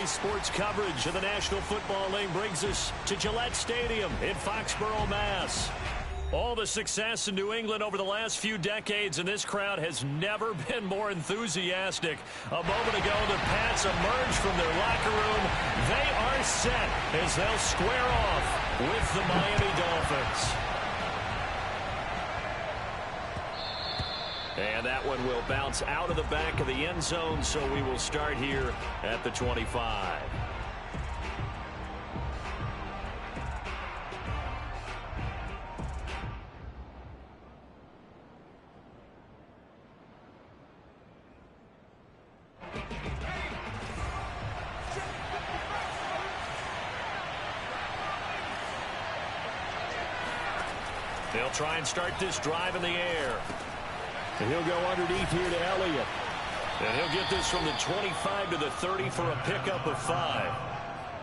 Today's sports coverage of the National Football League brings us to Gillette Stadium in Foxborough, Mass. All the success in New England over the last few decades, and this crowd has never been more enthusiastic. A moment ago, the Pats emerged from their locker room. They are set as they'll square off with the Miami Dolphins. And that one will bounce out of the back of the end zone, so we will start here at the 25. They'll try and start this drive in the air. And he'll go underneath here to Elliott. And he'll get this from the 25 to the 30 for a pickup of 5.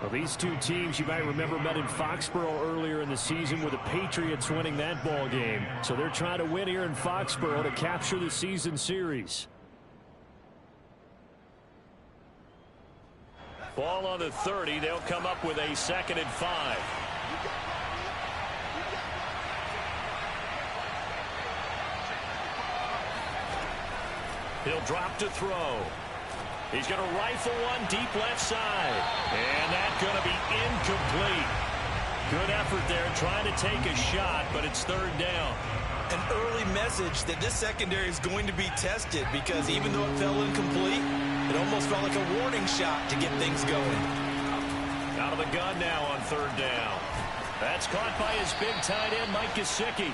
Well, these two teams, you might remember, met in Foxborough earlier in the season with the Patriots winning that ball game. So they're trying to win here in Foxborough to capture the season series. Ball on the 30. They'll come up with a 2nd and 5. He'll drop to throw. He's going to rifle one deep left side. And that's going to be incomplete. Good effort there trying to take a shot, but it's 3rd down. An early message that this secondary is going to be tested, because even though it fell incomplete, it almost felt like a warning shot to get things going. Out of the gun now on 3rd down. That's caught by his big tight end, Mike Gesicki.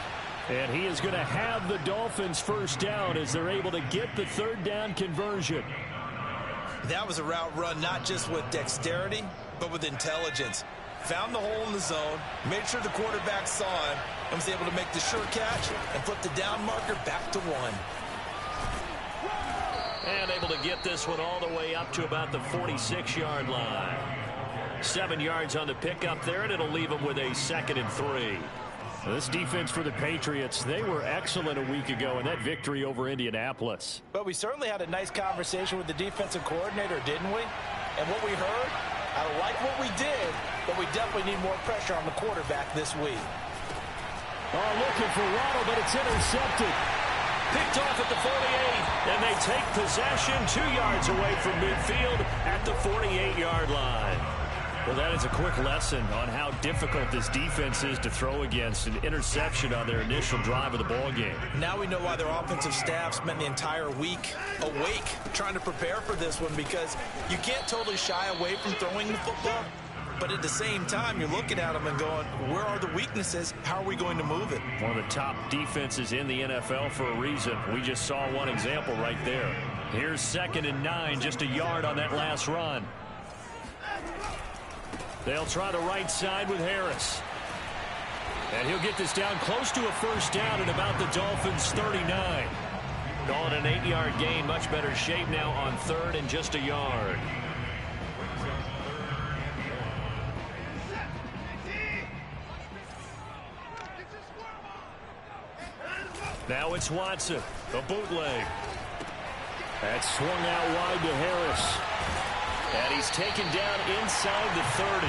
And he is going to have the Dolphins 1st down as they're able to get the 3rd down conversion. That was a route run not just with dexterity, but with intelligence. Found the hole in the zone, made sure the quarterback saw him, and was able to make the sure catch and flip the down marker back to 1. And able to get this one all the way up to about the 46-yard line. 7 yards on the pickup there, and it'll leave him with a 2nd and 3. This defense for the Patriots, they were excellent a week ago in that victory over Indianapolis. But we certainly had a nice conversation with the defensive coordinator, didn't we? And what we heard, I like what we did, but we definitely need more pressure on the quarterback this week. Oh, looking for Waddle, but it's intercepted. Picked off at the 48, and they take possession 2 yards away from midfield at the 48-yard line. Well, that is a quick lesson on how difficult this defense is to throw against. An interception on their initial drive of the ball game. Now we know why their offensive staff spent the entire week awake trying to prepare for this one, because you can't totally shy away from throwing the football. But at the same time, you're looking at them and going, where are the weaknesses? How are we going to move it? One of the top defenses in the NFL for a reason. We just saw one example right there. Here's 2nd and 9, just a yard on that last run. They'll try the right side with Harris. And he'll get this down close to a 1st down at about the Dolphins' 39. Calling an 8-yard gain, much better shape now on 3rd and just a yard. Now it's Watson, a bootleg. That's swung out wide to Harris. And he's taken down inside the 30.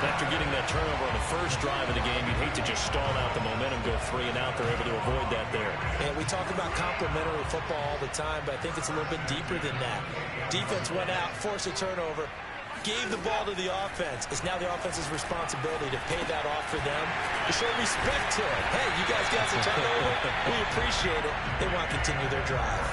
After getting that turnover on the first drive of the game, you'd hate to just stall out the momentum, go 3 and out. They're able to avoid that there. And we talk about complementary football all the time, but I think it's a little bit deeper than that. Defense went out, forced a turnover, gave the ball to the offense. It's now the offense's responsibility to pay that off for them, to show respect to it. Hey, you guys got some turnover. We appreciate it. They want to continue their drive.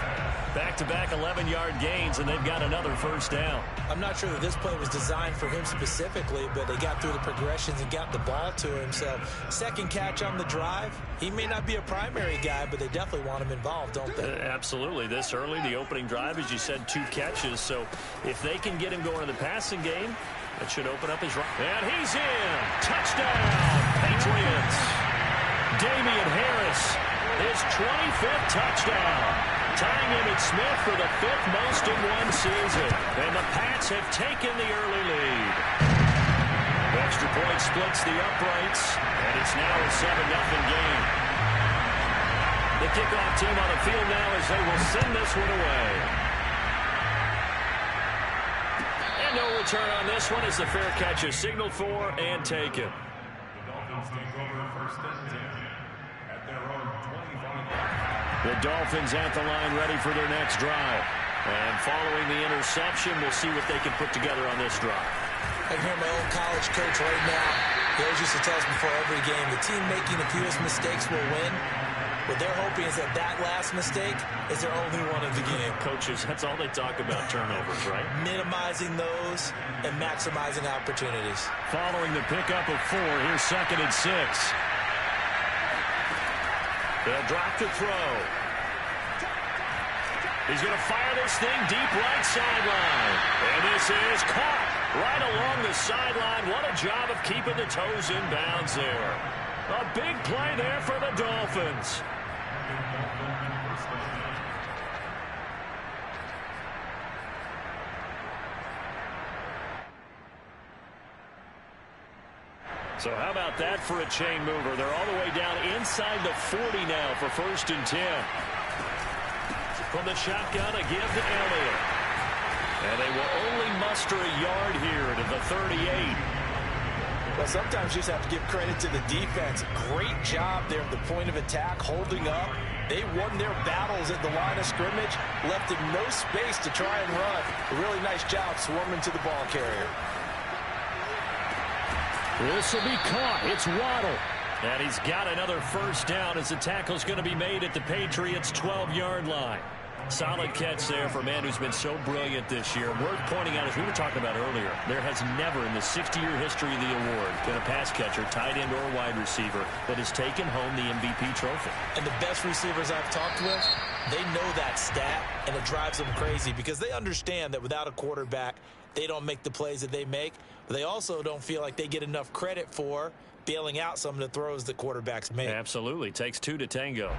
Back-to-back 11-yard gains, and they've got another 1st down. I'm not sure that this play was designed for him specifically, but they got through the progressions and got the ball to him. So 2nd catch on the drive. He may not be a primary guy, but they definitely want him involved, don't they? Absolutely. This early, the opening drive, as you said, 2 catches. So if they can get him going in the passing game, that should open up his run. And he's in. Touchdown, Patriots. Damian Harris, his 25th touchdown. Tying Emmitt Smith for the 5th most in one season. And the Pats have taken the early lead. Extra point splits the uprights, and it's now a 7-0 game. The kickoff team on the field now as they will send this one away. And return on this one as the fair catch is signaled for and taken. The Dolphins at the line, ready for their next drive. And following the interception, we'll see what they can put together on this drive. I can hear my old college coach right now. He always used to tell us before every game, the team making the fewest mistakes will win. What they're hoping is that that last mistake is their only one of the game. Coaches, that's all they talk about, turnovers, right? Minimizing those and maximizing opportunities. Following the pickup of 4, here's 2nd and 6. They'll drop to throw. He's going to fire this thing deep right sideline. And this is caught right along the sideline. What a job of keeping the toes in bounds there. A big play there for the Dolphins. So how about that for a chain mover? They're all the way down inside the 40 now for 1st and 10. From the shotgun, a give to Elliott. And they will only muster a yard here to the 38. Well, sometimes you just have to give credit to the defense. Great job there at the point of attack, holding up. They won their battles at the line of scrimmage, left him no space to try and run. A really nice job swarming to the ball carrier. This will be caught. It's Waddle. And he's got another 1st down as the tackle's going to be made at the Patriots' 12-yard line. Solid catch there for a man who's been so brilliant this year. Worth pointing out, as we were talking about earlier, there has never in the 60-year history of the award been a pass catcher, tight end, or wide receiver that has taken home the MVP trophy. And the best receivers I've talked with, they know that stat, and it drives them crazy because they understand that without a quarterback, they don't make the plays that they make. But they also don't feel like they get enough credit for bailing out some of the throws the quarterbacks make. Absolutely. Takes 2 to tango.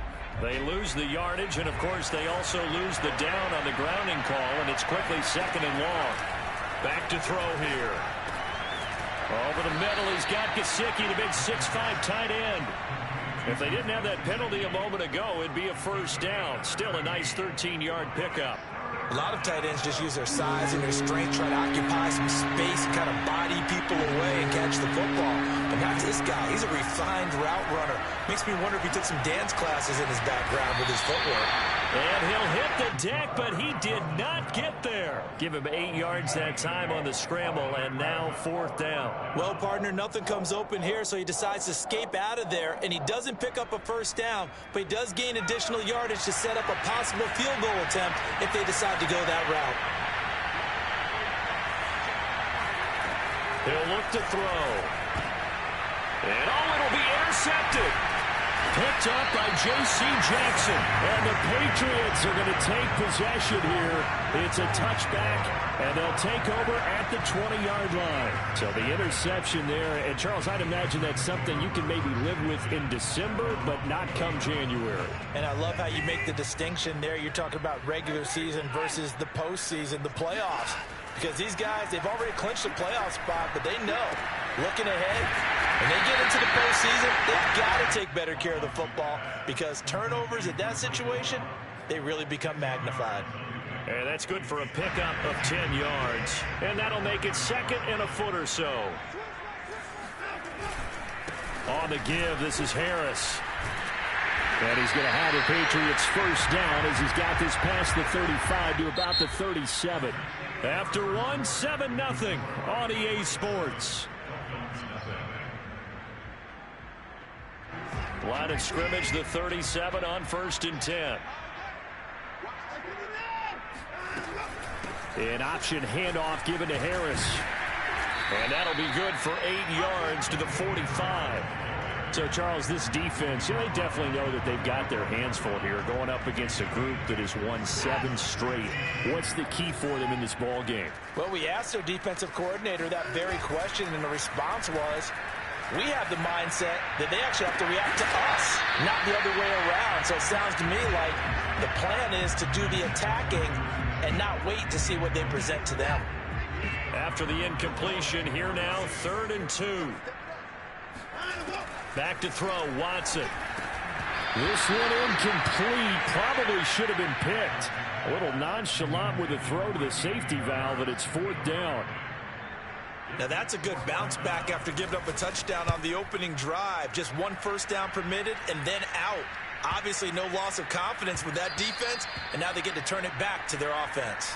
They lose the yardage, and, of course, they also lose the down on the grounding call, and it's quickly 2nd and long. Back to throw here. Over the middle, he's got Gesicki, the big 6'5" tight end. If they didn't have that penalty a moment ago, it'd be a 1st down. Still a nice 13-yard pickup. A lot of tight ends just use their size and their strength, try to occupy some space and kind of body people away and catch the football. But not this guy. He's a refined route runner. Makes me wonder if he took some dance classes in his background with his footwork. And he'll hit the deck, but he did not get there. Give him 8 yards that time on the scramble, and now 4th down. Well, partner, nothing comes open here, so he decides to escape out of there, and he doesn't pick up a 1st down, but he does gain additional yardage to set up a possible field goal attempt if they decide to go that route. He'll look to throw. And, it'll be intercepted. Picked up by J.C. Jackson. And the Patriots are going to take possession here. It's a touchback, and they'll take over at the 20-yard line. So the interception there. And, Charles, I'd imagine that's something you can maybe live with in December, but not come January. And I love how you make the distinction there. You're talking about regular season versus the postseason, the playoffs. Because these guys, they've already clinched a playoff spot, but they know, looking ahead, when they get into the postseason, they've got to take better care of the football because turnovers in that situation, they really become magnified. And that's good for a pickup of 10 yards. And that'll make it 2nd and a foot or so. On the give, this is Harris. And he's going to have the Patriots 1st down as he's got this past the 35 to about the 37. After 7-0 on EA Sports. Line of scrimmage, the 37 on 1st and 10. An option handoff given to Harris. And that'll be good for 8 yards to the 45. So, Charles, this defense, they definitely know that they've got their hands full here going up against a group that has won 7 straight. What's the key for them in this ball game? Well, we asked their defensive coordinator that very question, and the response was, we have the mindset that they actually have to react to us, not the other way around. So it sounds to me like the plan is to do the attacking and not wait to see what they present to them. After the incompletion, here now, 3rd and 2. Back to throw, Watson. This one incomplete. Probably should have been picked. A little nonchalant with a throw to the safety valve, but it's 4th down. Now that's a good bounce back after giving up a touchdown on the opening drive. Just one first down permitted and then out. Obviously no loss of confidence with that defense, and now they get to turn it back to their offense.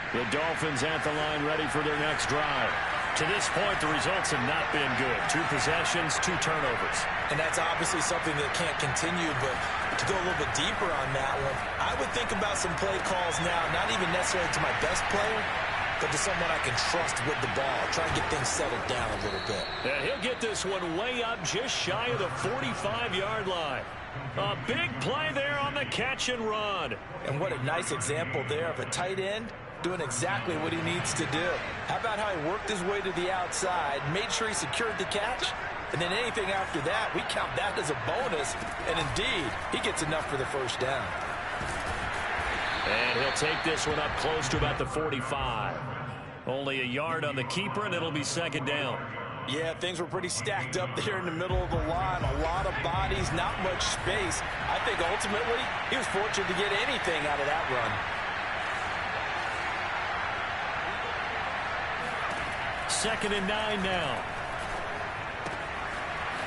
The Dolphins at the line ready for their next drive. To this point, the results have not been good. 2 possessions, 2 turnovers. And that's obviously something that can't continue, but to go a little bit deeper on that one, I would think about some play calls now, not even necessarily to my best player, but to someone I can trust with the ball. Try and get things settled down a little bit. And he'll get this one way up just shy of the 45-yard line. A big play there on the catch and run. And what a nice example there of a tight end doing exactly what he needs to do. How about how he worked his way to the outside, made sure he secured the catch, and then anything after that, we count that as a bonus, and indeed, he gets enough for the first down. And he'll take this one up close to about the 45. Only a yard on the keeper, and it'll be second down. Yeah, things were pretty stacked up there in the middle of the line. A lot of bodies, not much space. I think ultimately, he was fortunate to get anything out of that run. Second and 9 now.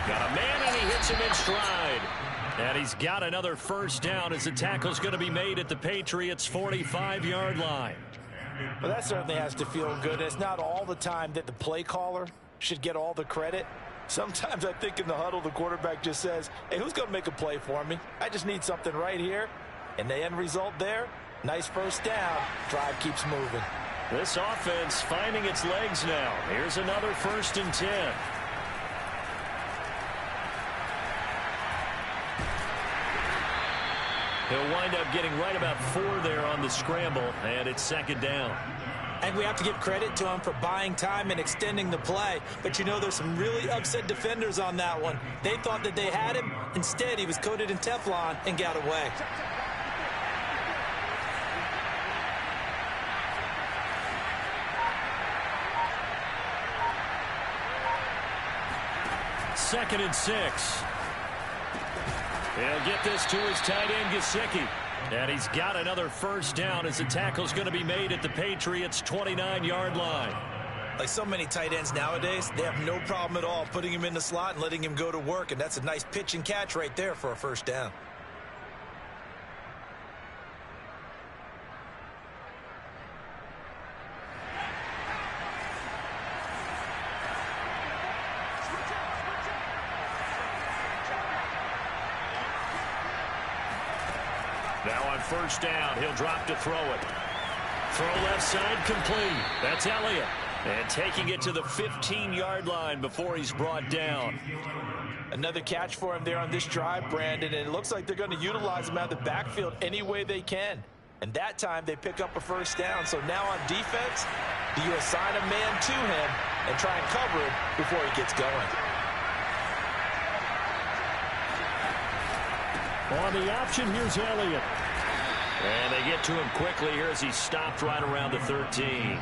Got a man, and he hits him in stride. And he's got another first down as the tackle's going to be made at the Patriots' 45-yard line. Well, that certainly has to feel good. It's not all the time that the play caller should get all the credit. Sometimes I think in the huddle, the quarterback just says, hey, who's going to make a play for me? I just need something right here. And the end result there, nice first down. Drive keeps moving. This offense finding its legs now. Here's another 1st and 10. He'll wind up getting right about 4 there on the scramble, and it's second down. And we have to give credit to him for buying time and extending the play. But you know, there's some really upset defenders on that one. They thought that they had him. Instead, he was coated in Teflon and got away. Second and 6. He'll get this to his tight end, Gesicki. And he's got another first down as the tackle's going to be made at the Patriots' 29-yard line. Like so many tight ends nowadays, they have no problem at all putting him in the slot and letting him go to work. And that's a nice pitch and catch right there for a first down. Now on first down, he'll drop to throw it. Throw left side complete. That's Elliott. And taking it to the 15-yard line before he's brought down. Another catch for him there on this drive, Brandon, and it looks like they're going to utilize him out of the backfield any way they can. And that time they pick up a first down. So now on defense, do you assign a man to him and try and cover him before he gets going? On the option, here's Elliott. And they get to him quickly here as he stopped right around the 13.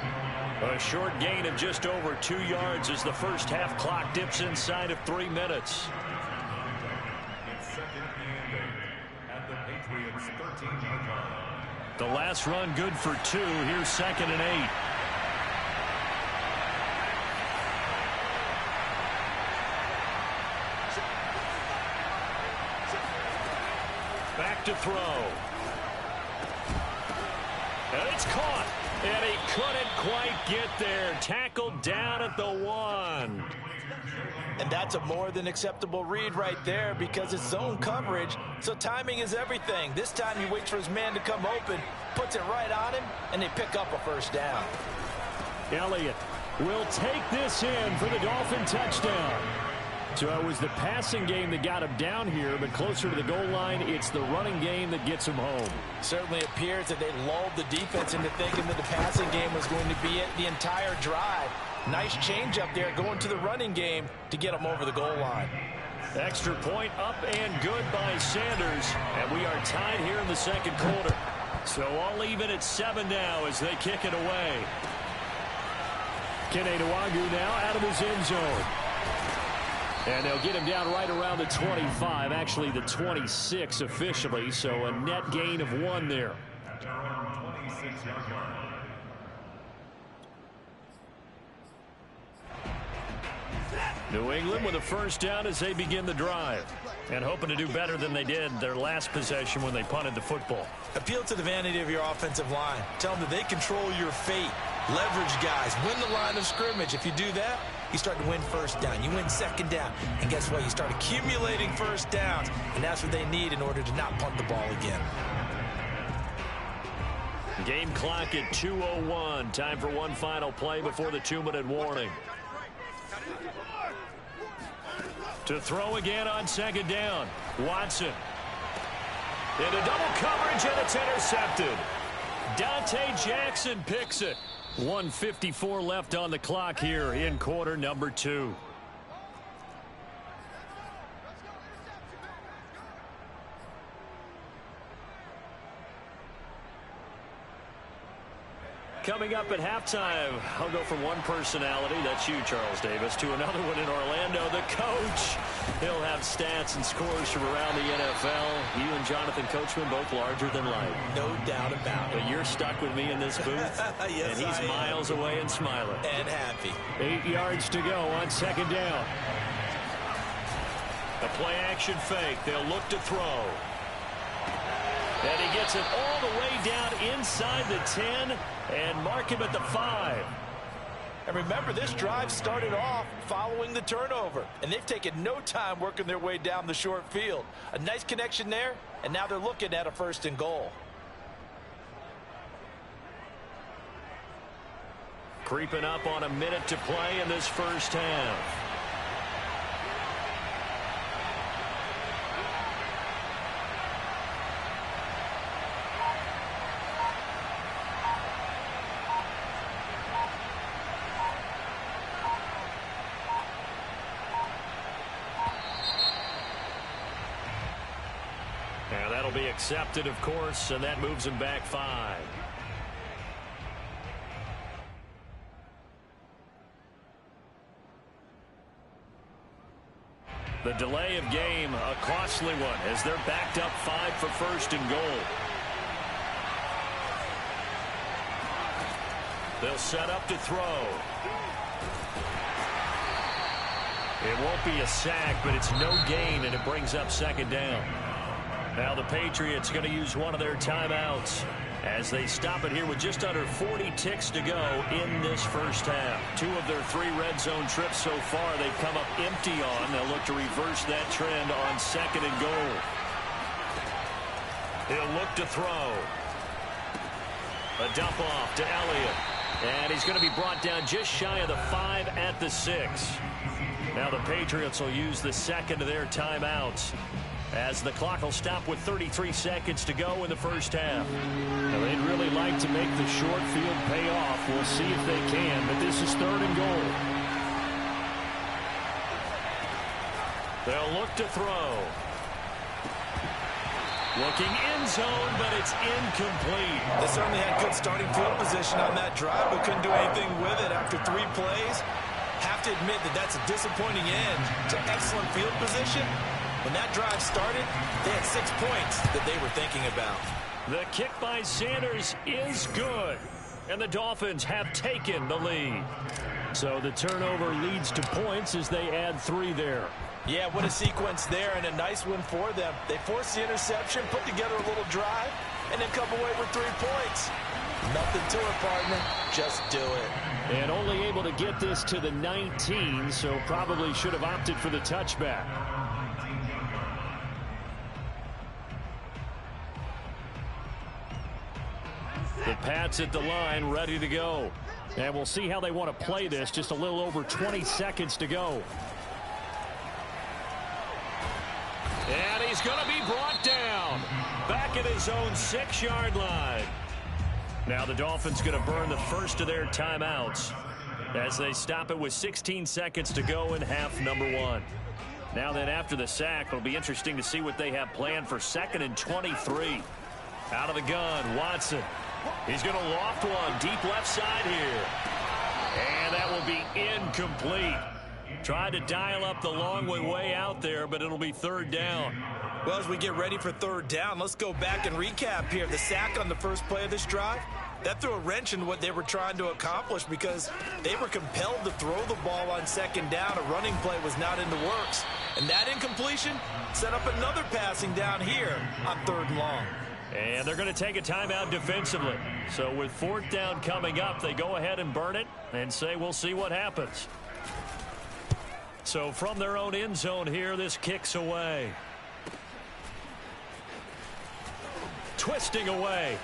A short gain of just over 2 yards as the first half clock dips inside of 3 minutes. The last run good for 2. Here's second and 8. Back to throw. And it's caught. And he couldn't quite get there. Tackled down at the 1. And that's a more than acceptable read right there because it's zone coverage, so timing is everything. This time he waits for his man to come open, puts it right on him, and they pick up a first down. Elliott will take this in for the Dolphin touchdown. So it was the passing game that got him down here, but closer to the goal line, it's the running game that gets him home. Certainly appears that they lulled the defense into thinking that the passing game was going to be it the entire drive. Nice change up there going to the running game to get them over the goal line. Extra point up and good by Sanders. And we are tied here in the second quarter. So all even at 7 now as they kick it away. Kene Nwangwu now out of his end zone. And they'll get him down right around the 25, actually the 26 officially, so a net gain of 1 there. New England with a first down as they begin the drive. And hoping to do better than they did their last possession when they punted the football. Appeal to the vanity of your offensive line. Tell them that they control your fate. Leverage guys. Win the line of scrimmage. If you do that, you start to win first down. You win second down. And guess what? You start accumulating first downs. And that's what they need in order to not punt the ball again. Game clock at 2:01. Time for one final play before the 2-minute warning. To throw again on second down. Watson. Into double coverage, and it's intercepted. Dante Jackson picks it. 1:54 left on the clock here in quarter number 2. Coming up at halftime, I'll go from one personality, that's you, Charles Davis, to another one in Orlando, the coach. He'll have stats and scores from around the NFL. You and Jonathan Coachman both larger than life. No doubt about it. But you're stuck with me in this booth, yes, and he's miles away and smiling. And happy. 8 yards to go on second down. A play-action fake. They'll look to throw. And he gets it all the way down inside the 10 and mark him at the 5. And remember, this drive started off following the turnover. And they've taken no time working their way down the short field. A nice connection there, and now they're looking at a 1st and goal. Creeping up on a minute to play in this first half. Now that'll be accepted, of course, and that moves him back 5. The delay of game, a costly one, as they're backed up 5 for 1st and goal. They'll set up to throw. It won't be a sack, but it's no gain, and it brings up second down. Now the Patriots going to use one of their timeouts as they stop it here with just under 40 ticks to go in this first half. 2 of their 3 red zone trips so far they've come up empty on. They'll look to reverse that trend on 2nd and goal. He'll look to throw. A dump off to Elliott. And he's going to be brought down just shy of the 5 at the 6. Now the Patriots will use the 2nd of their timeouts as the clock will stop with 33 seconds to go in the first half. Now they'd really like to make the short field pay off. We'll see if they can, but this is 3rd and goal. They'll look to throw. Looking end zone, but it's incomplete. They certainly had good starting field position on that drive, but couldn't do anything with it after 3 plays. Have to admit that that's a disappointing end to excellent field position. When that drive started, they had 6 points that they were thinking about. The kick by Sanders is good, and the Dolphins have taken the lead. So the turnover leads to points as they add 3 there. Yeah, what a sequence there, and a nice one for them. They forced the interception, put together a little drive, and then come away with 3 points. Nothing to it, partner. Just do it. And only able to get this to the 19, so probably should have opted for the touchback. The Pats at the line, ready to go. And we'll see how they want to play this. Just a little over 20 seconds to go. And he's going to be brought down. Back at his own 6-yard line. Now the Dolphins going to burn the first of their timeouts as they stop it with 16 seconds to go in half number 1. Now then after the sack, it'll be interesting to see what they have planned for 2nd and 23. Out of the gun, Watson. He's going to loft one deep left side here. And that will be incomplete. Tried to dial up the long way out there, but it'll be third down. Well, as we get ready for third down, let's go back and recap here. The sack on the first play of this drive, that threw a wrench in what they were trying to accomplish because they were compelled to throw the ball on second down. A running play was not in the works. And that incompletion set up another passing down here on third and long. And they're going to take a timeout defensively. So with fourth down coming up, they go ahead and burn it and say we'll see what happens. So from their own end zone here, this kicks away. Twisting away.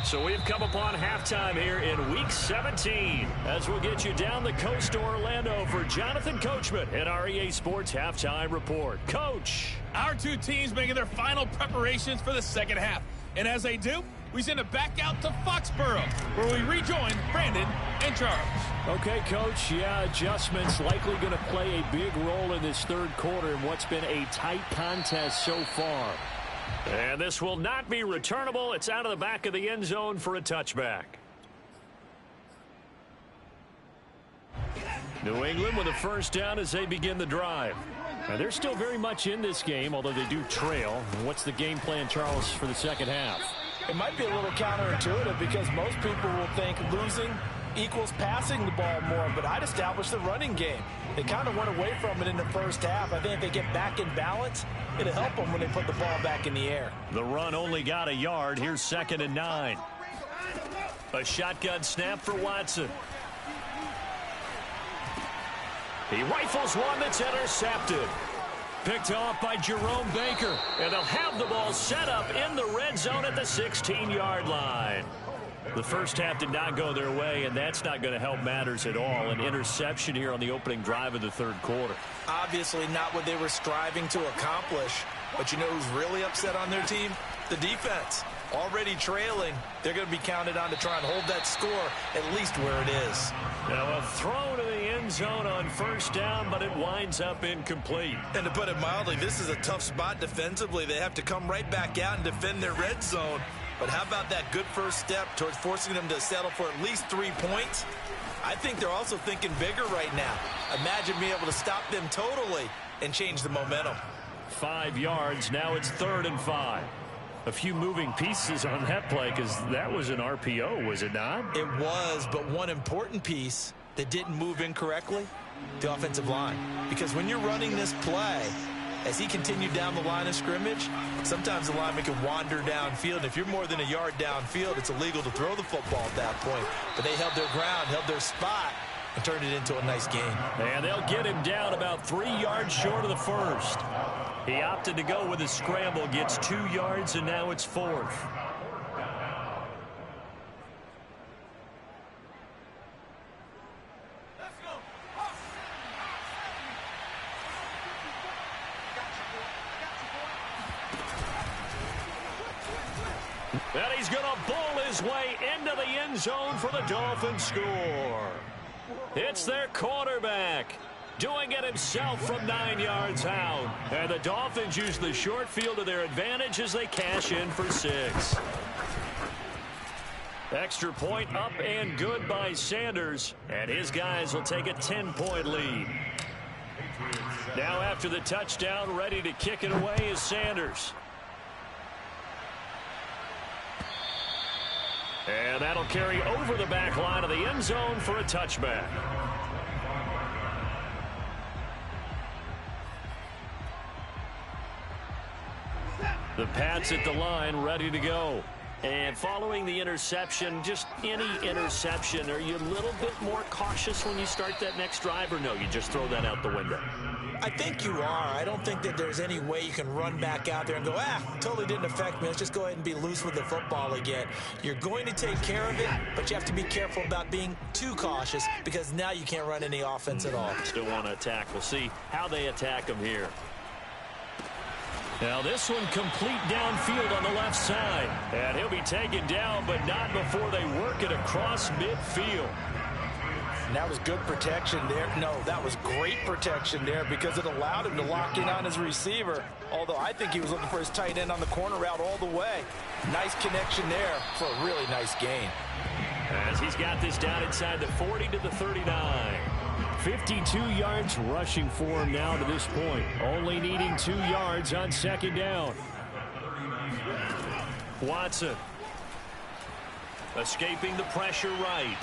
So we've come upon halftime here in Week 17 as we'll get you down the coast to Orlando for Jonathan Coachman at our EA Sports Halftime Report. Coach. Our two teams making their final preparations for the second half. And as they do, we send it back out to Foxborough, where we rejoin Brandon and Charles. Okay, Coach. Yeah, adjustments likely going to play a big role in this third quarter in what's been a tight contest so far. And this will not be returnable. It's out of the back of the end zone for a touchback. New England with a first down as they begin the drive. And they're still very much in this game, although they do trail. What's the game plan, Charles, for the second half? It might be a little counterintuitive because most people will think losing equals passing the ball more, but I'd establish the running game. They kind of went away from it in the first half. I think if they get back in balance, it'll help them when they put the ball back in the air. The run only got a yard. Here's 2nd and 9. A shotgun snap for Watson. He rifles one that's intercepted. Picked off by Jerome Baker. And they'll have the ball set up in the red zone at the 16-yard line. The first half did not go their way, and that's not going to help matters at all. An interception here on the opening drive of the third quarter. Obviously not what they were striving to accomplish. But you know who's really upset on their team? The defense. Already trailing, they're going to be counted on to try and hold that score at least where it is. Now a throw to the end zone on first down, but it winds up incomplete. And to put it mildly, this is a tough spot defensively. They have to come right back out and defend their red zone. But how about that good first step towards forcing them to settle for at least 3 points? I think they're also thinking bigger right now. Imagine being able to stop them totally and change the momentum. 5 yards. Now it's 3rd and 5. A few moving pieces on that play because that was an RPO, was it not? It was, but one important piece that didn't move incorrectly, the offensive line. Because when you're running this play, as he continued down the line of scrimmage, sometimes the lineman can wander downfield. And if you're more than a yard downfield, it's illegal to throw the football at that point. But they held their ground, held their spot, and turned it into a nice game. And they'll get him down about 3 yards short of the first. He opted to go with a scramble, gets 2 yards, and now it's 4th. And he's going to bowl his way into the end zone for the Dolphins score. It's their quarterback doing it himself from 9 yards out. And the Dolphins use the short field to their advantage as they cash in for 6. Extra point up and good by Sanders. And his guys will take a 10-point lead. Now after the touchdown, ready to kick it away is Sanders. And that'll carry over the back line of the end zone for a touchback. The Pats at the line, ready to go. And following the interception, just any interception, are you a little bit more cautious when you start that next drive, or no, you just throw that out the window? I think you are. I don't think that there's any way you can run back out there and go, totally didn't affect me. Let's just go ahead and be loose with the football again. You're going to take care of it, but you have to be careful about being too cautious because now you can't run any offense at all. Still want to attack. We'll see how they attack them here. Now this one complete downfield on the left side. And he'll be taken down, but not before they work it across midfield. And that was good protection there. No, that was great protection there because it allowed him to lock in on his receiver. Although I think he was looking for his tight end on the corner route all the way. Nice connection there for a really nice gain. As he's got this down inside the 40 to the 39. 52 yards rushing for him now to this point. Only needing 2 yards on second down. Watson. Escaping the pressure right.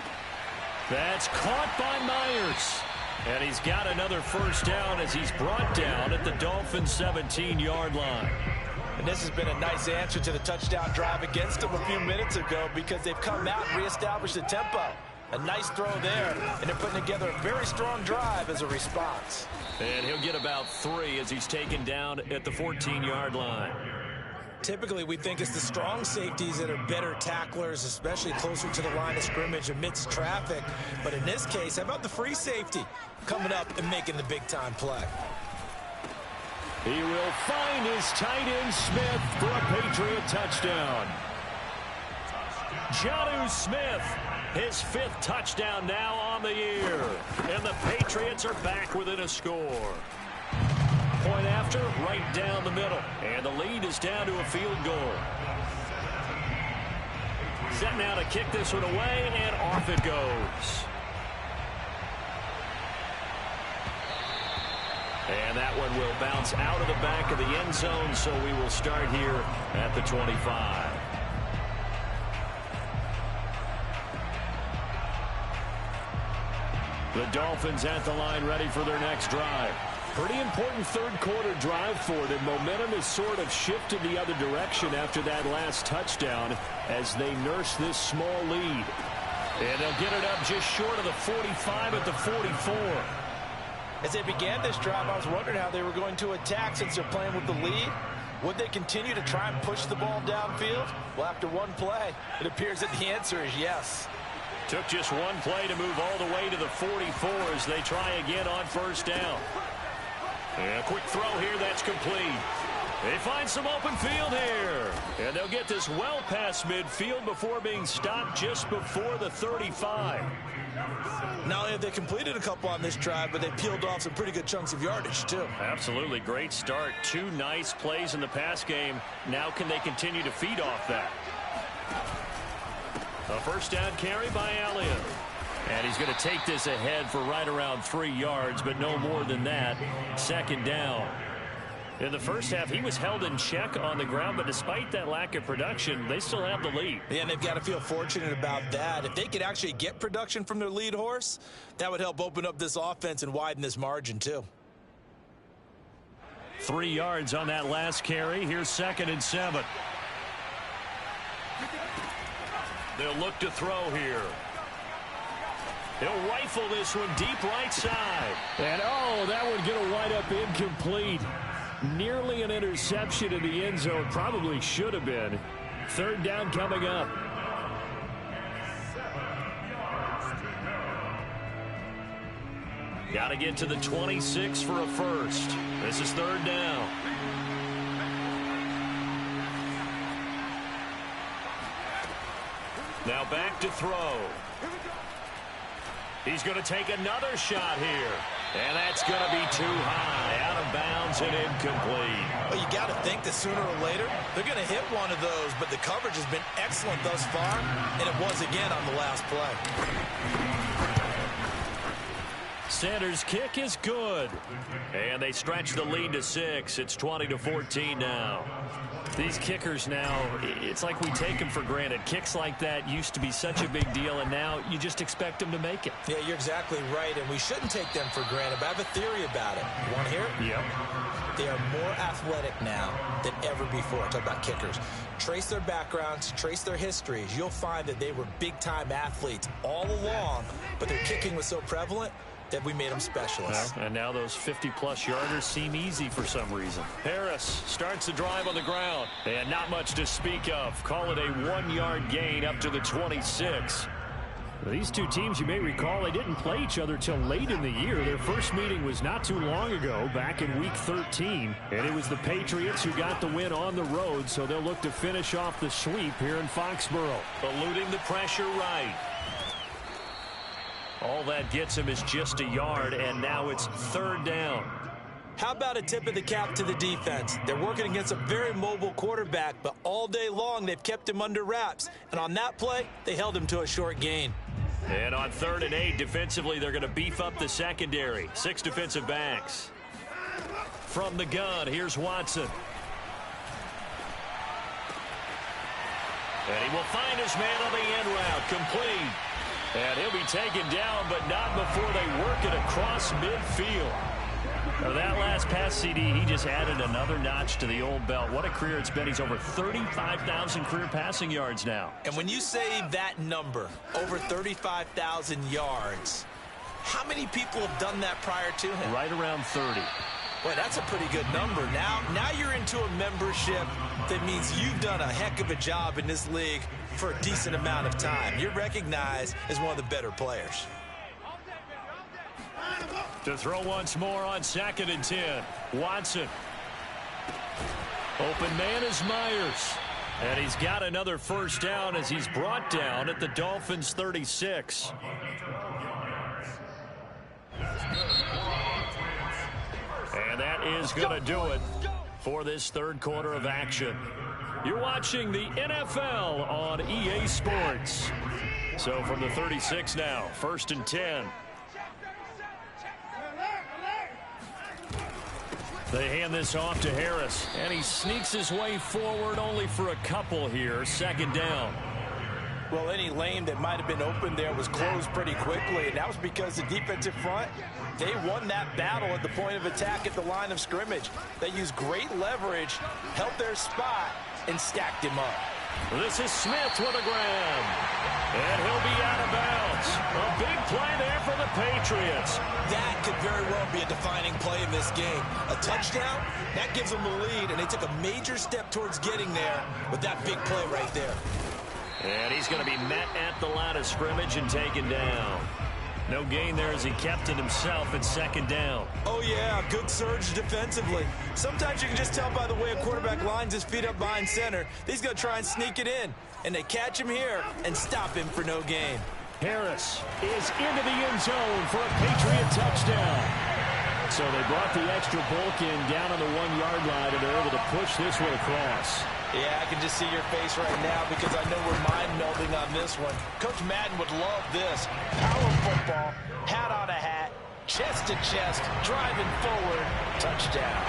That's caught by Myers. And he's got another first down as he's brought down at the Dolphins' 17-yard line. And this has been a nice answer to the touchdown drive against them a few minutes ago because they've come out and reestablished the tempo. A nice throw there, and they're putting together a very strong drive as a response. And he'll get about 3 as he's taken down at the 14-yard line. Typically, we think it's the strong safeties that are better tacklers, especially closer to the line of scrimmage amidst traffic. But in this case, how about the free safety coming up and making the big-time play? He will find his tight end Smith for a Patriot touchdown. Jonnu Smith, his 5th touchdown now on the year. And the Patriots are back within a score. Point after, right down the middle. And the lead is down to a field goal. Set now to kick this one away, and off it goes. And that one will bounce out of the back of the end zone, so we will start here at the 25. The Dolphins at the line ready for their next drive. Pretty important third-quarter drive for them. Momentum has sort of shifted the other direction after that last touchdown as they nurse this small lead. And they'll get it up just short of the 45 at the 44. As they began this drive, I was wondering how they were going to attack since they're playing with the lead. Would they continue to try and push the ball downfield? Well, after one play, it appears that the answer is yes. Took just one play to move all the way to the 44 as they try again on first down. And a quick throw here that's complete. They find some open field here. And they'll get this well past midfield before being stopped just before the 35. Not only have they completed a couple on this drive, but they peeled off some pretty good chunks of yardage, too. Absolutely. Great start. 2 nice plays in the pass game. Now can they continue to feed off that? A first down carry by Elliott. And he's going to take this ahead for right around 3 yards, but no more than that. Second down. In the first half, he was held in check on the ground, but despite that lack of production, they still have the lead. Yeah, and they've got to feel fortunate about that. If they could actually get production from their lead horse, that would help open up this offense and widen this margin, too. 3 yards on that last carry. Here's 2nd and 7. They'll look to throw here. He'll rifle this one deep right side. And, oh, that would get a wind up incomplete. Nearly an interception in the end zone. Probably should have been. 3rd down coming up. Got to get to the 26 for a first. This is 3rd down. Now back to throw. He's going to take another shot here. And that's going to be too high. Out of bounds and incomplete. Well, you got to think that sooner or later, they're going to hit one of those. But the coverage has been excellent thus far. And it was again on the last play. Sanders' kick is good. And they stretch the lead to 6. It's 20-14 now. These kickers now, it's like we take them for granted. Kicks like that used to be such a big deal, and now you just expect them to make it. Yeah, you're exactly right, and we shouldn't take them for granted, but I have a theory about it. You want to hear it? Yep. They are more athletic now than ever before. Talk about kickers. Trace their backgrounds, trace their histories. You'll find that they were big-time athletes all along, but their kicking was so prevalent that we made them specialists. Well, and now those 50-plus yarders seem easy for some reason. Harris starts the drive on the ground, and not much to speak of. Call it a 1-yard gain up to the 26. These two teams, you may recall, they didn't play each other till late in the year. Their first meeting was not too long ago, back in Week 13. And it was the Patriots who got the win on the road, so they'll look to finish off the sweep here in Foxborough. Eluding the pressure right. All that gets him is just a yard, and now it's 3rd down. How about a tip of the cap to the defense? They're working against a very mobile quarterback, but all day long they've kept him under wraps. And on that play, they held him to a short gain. And on 3rd and 8, defensively, they're going to beef up the secondary. 6 defensive backs. From the gun, here's Watson. And he will find his man on the end route, complete. And he'll be taken down, but not before they work it across midfield. Now that last pass CD, he just added another notch to the old belt. What a career it's been. He's over 35,000 career passing yards now. And when you say that number, over 35,000 yards, how many people have done that prior to him? Right around 30. Boy, that's a pretty good number. Now you're into a membership that means you've done a heck of a job in this league for a decent amount of time. You're recognized as one of the better players. To throw once more on 2nd and 10. Watson. Open man is Myers. And he's got another 1st down as he's brought down at the Dolphins' 36. And that is going to do it for this 3rd quarter of action. You're watching the NFL on EA Sports. So from the 36 now, 1st and 10. They hand this off to Harris, and he sneaks his way forward only for a couple here. 2nd down. Well, any lane that might have been open there was closed pretty quickly, and that was because the defensive front, they won that battle at the point of attack at the line of scrimmage. They used great leverage, held their spot, and stacked him up. This is Smith with a grab. And he'll be out of bounds. A big play there for the Patriots. That could very well be a defining play in this game. A touchdown, that gives them the lead, and they took a major step towards getting there with that big play right there. And he's going to be met at the line of scrimmage and taken down. No gain there as he kept it himself at 2nd down. Oh, yeah, good surge defensively. Sometimes you can just tell by the way a quarterback lines his feet up behind center. He's going to try and sneak it in. And they catch him here and stop him for no gain. Harris is into the end zone for a Patriot touchdown. So they brought the extra bulk in down on the 1-yard line, and they're able to push this one across. Yeah, I can just see your face right now because I know we're mind-melding on this one. Coach Madden would love this. Power football, hat on a hat, chest to chest, driving forward, touchdown.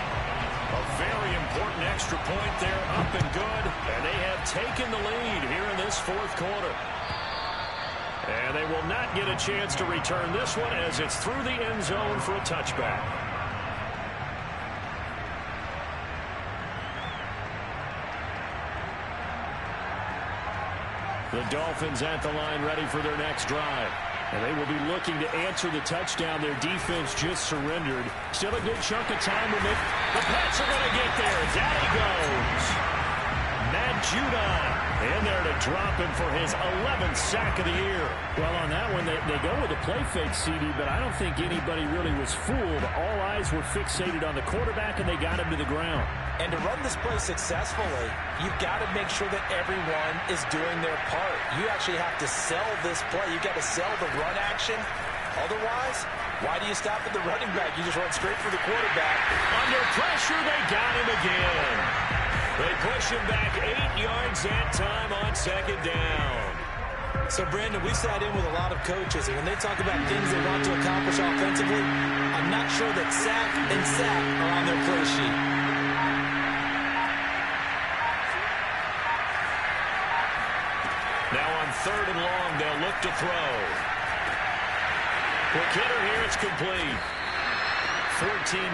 A very important extra point there, up and good. And they have taken the lead here in this 4th quarter. And they will not get a chance to return this one as it's through the end zone for a touchback. The Dolphins at the line ready for their next drive. And they will be looking to answer the touchdown their defense just surrendered. Still a good chunk of time with it. The Pats are going to get there. Down he goes. Matt Judon in there to drop him for his 11th sack of the year. Well, on that one, they go with a play fake, CD, but I don't think anybody really was fooled. All eyes were fixated on the quarterback, and they got him to the ground. And to run this play successfully, you've got to make sure that everyone is doing their part. You actually have to sell this play. You've got to sell the run action. Otherwise, why do you stop at the running back? You just run straight for the quarterback. Under pressure, they got him again. They push him back 8 yards that time on 2nd down. So, Brandon, we sat in with a lot of coaches, and when they talk about things they want to accomplish offensively, I'm not sure that sack and sack are on their play sheet. Now on 3rd and long, they'll look to throw. Quick hitter here, it's complete. 14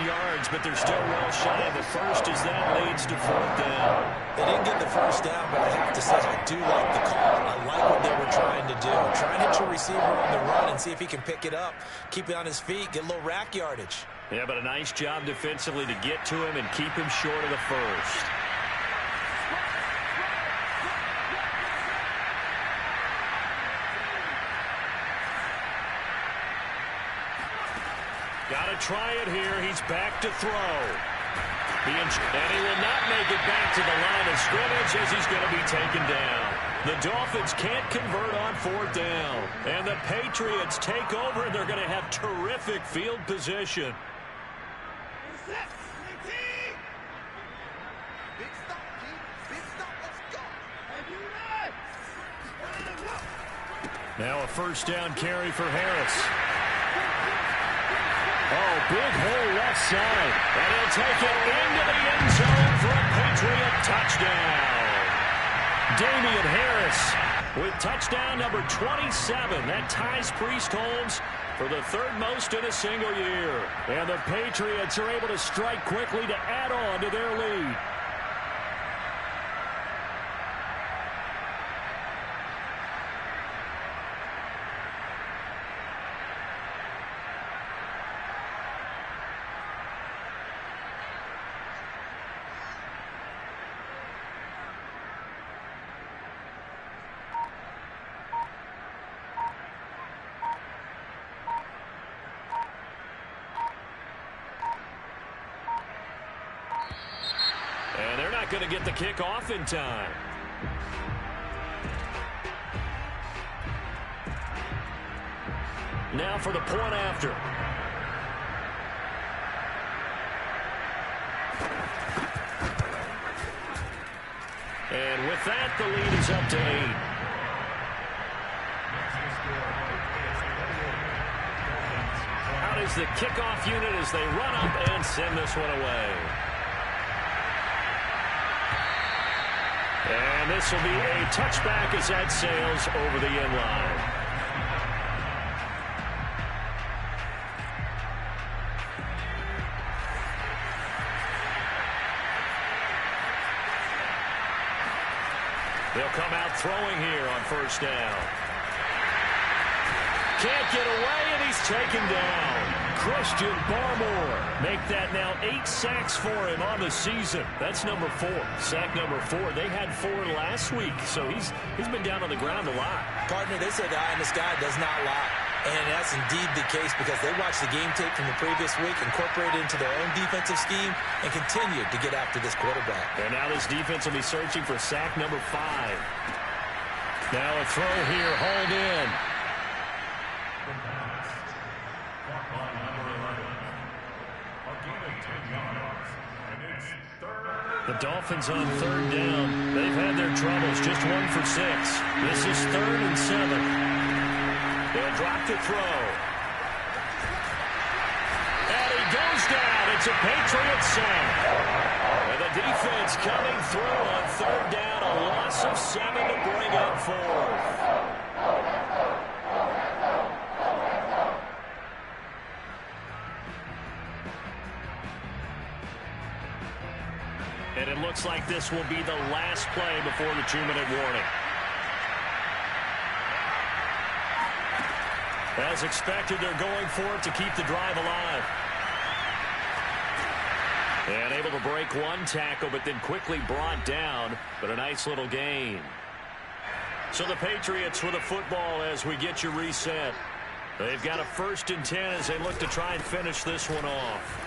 yards, but they're still well shy of the first as that leads to 4th down. They didn't get the first down, but I have to say I do like the call. I like what they were trying to do. Try and hit your receiver on the run and see if he can pick it up, keep it on his feet, get a little rack yardage. Yeah, but a nice job defensively to get to him and keep him short of the first. Got to try it here. He's back to throw. And he will not make it back to the line of scrimmage as he's going to be taken down. The Dolphins can't convert on 4th down. And the Patriots take over, and they're going to have terrific field position. Now a 1st down carry for Harris. Oh, big hole left side. And he'll take it into the end zone for a Patriot touchdown. Damian Harris with touchdown number 27. That ties Priest Holmes for the 3rd most in a single year. And the Patriots are able to strike quickly to add on to their lead. And they're not going to get the kick off in time. Now for the point after. And with that, the lead is up to 8. Out is the kickoff unit as they run up and send this one away. And this will be a touchback as that sails over the end line. They'll come out throwing here on 1st down. Can't get away, and he's taken down. Christian Barmore. Make that now 8 sacks for him on the season. That's number 4. Sack number 4. They had 4 last week, so he's been down on the ground a lot. Partner, they said eye in the sky does not lie. And that's indeed the case because they watched the game tape from the previous week, incorporated into their own defensive scheme, and continued to get after this quarterback. And now this defense will be searching for sack number 5. Now a throw here, hauled in. The Dolphins on 3rd down. They've had their troubles, just 1 for 6. This is 3rd and 7. They'll drop the throw. And he goes down. It's a Patriot sack. And the defense coming through on 3rd down. A loss of 7 to bring up 4th. And it looks like this will be the last play before the 2-minute warning. As expected, they're going for it to keep the drive alive. And able to break 1 tackle, but then quickly brought down. But a nice little gain. So the Patriots with a football as we get you reset. They've got a 1st and 10 as they look to try and finish this one off.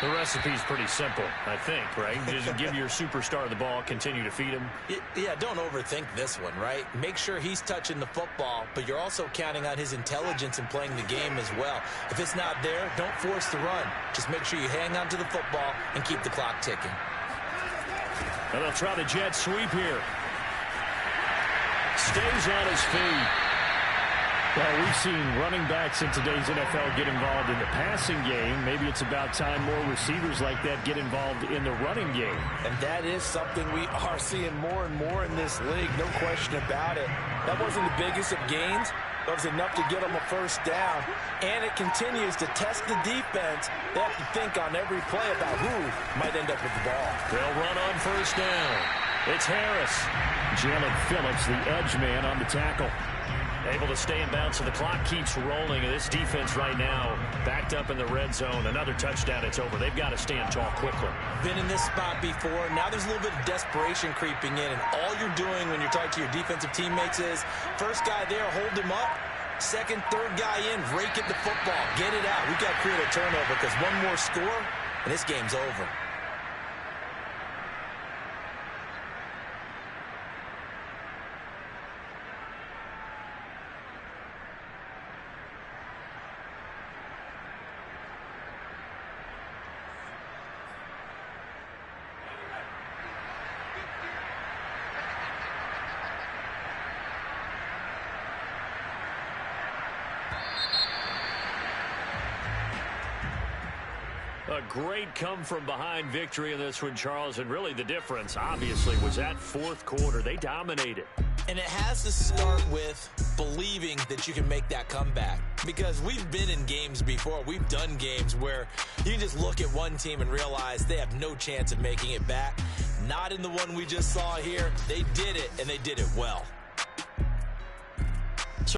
The recipe's pretty simple, I think, right? Just give your superstar the ball, continue to feed him. Yeah, don't overthink this one, right? Make sure he's touching the football, but you're also counting on his intelligence in playing the game as well. If it's not there, don't force the run. Just make sure you hang on to the football and keep the clock ticking. And they'll try the jet sweep here. Stays on his feet. Well, we've seen running backs in today's NFL get involved in the passing game. Maybe it's about time more receivers like that get involved in the running game. And that is something we are seeing more and more in this league, no question about it. That wasn't the biggest of gains. That was enough to get them a 1st down. And it continues to test the defense. They have to think on every play about who might end up with the ball. They'll run on 1st down. It's Harris. Jalen Phillips, the edge man on the tackle. Able to stay in bounds, so the clock keeps rolling. And this defense right now backed up in the red zone. Another touchdown, it's over. They've got to stand tall quickly. Been in this spot before. Now there's a little bit of desperation creeping in. And all you're doing when you're talking to your defensive teammates is, first guy there, hold him up. Second, third guy in, rake at the football. Get it out. We've got to create a turnover because one more score, and this game's over. A great come-from-behind victory in this one, Charles, and really the difference, obviously, was that fourth quarter. They dominated. And it has to start with believing that you can make that comeback. Because we've been in games before. We've done games where you can just look at one team and realize they have no chance of making it back. Not in the one we just saw here. They did it, and they did it well.